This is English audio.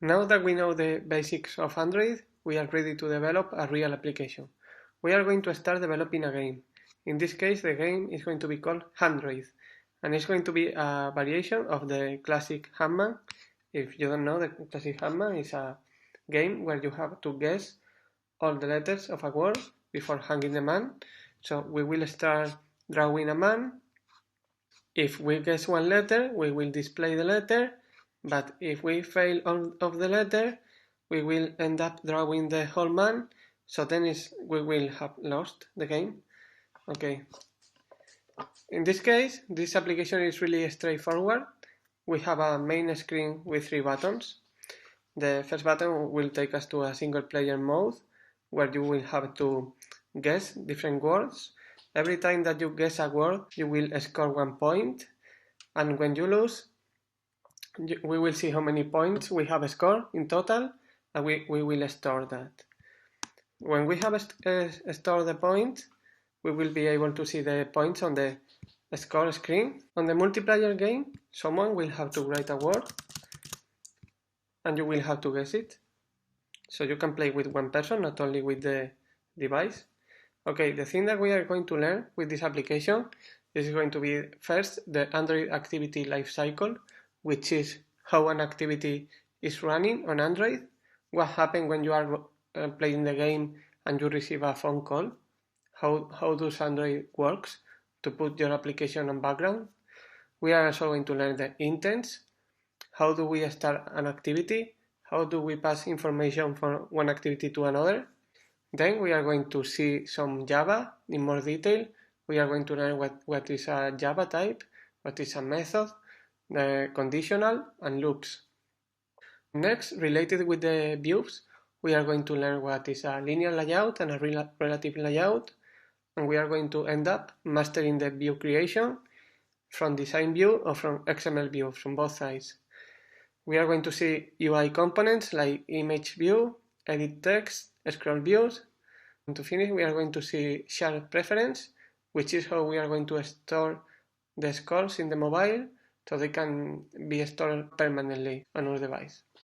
Now that we know the basics of Android, we are ready to develop a real application. We are going to start developing a game. In this case, the game is going to be called Handroid, and it's going to be a variation of the classic Hangman. If you don't know, the classic Hangman is a game where you have to guess all the letters of a word before hanging the man. So we will start drawing a man. If we guess one letter, we will display the letter, but if we fail of the letter, we will end up drawing the whole man, so then we will have lost the game. Okay. In this case, this application is really straightforward. We have a main screen with 3 buttons. The first button will take us to a single player mode, where you will have to guess different words. Every time that you guess a word, you will score 1 point, and when you lose, we will see how many points we have scored in total, and we will store that. When we have stored the points, we will be able to see the points on the score screen. On the multiplayer game, someone will have to write a word, and you will have to guess it. So you can play with one person, not only with the device. Okay, the thing that we are going to learn with this application is going to be first the Android activity lifecycle, which is how an activity is running on Android, what happens when you are playing the game and you receive a phone call, how does Android works to put your application on background. We are also going to learn the intents, how do we start an activity, how do we pass information from one activity to another. Then we are going to see some Java in more detail. We are going to learn what is a Java type, what is a method, the conditional, and loops. Next, related with the views, we are going to learn what is a linear layout and a relative layout, and we are going to end up mastering the view creation from design view or from XML view, from both sides. We are going to see UI components like image view, edit text, scroll views. And to finish, we are going to see shared preference, which is how we are going to store the scores in the mobile so they can be stored permanently on our device.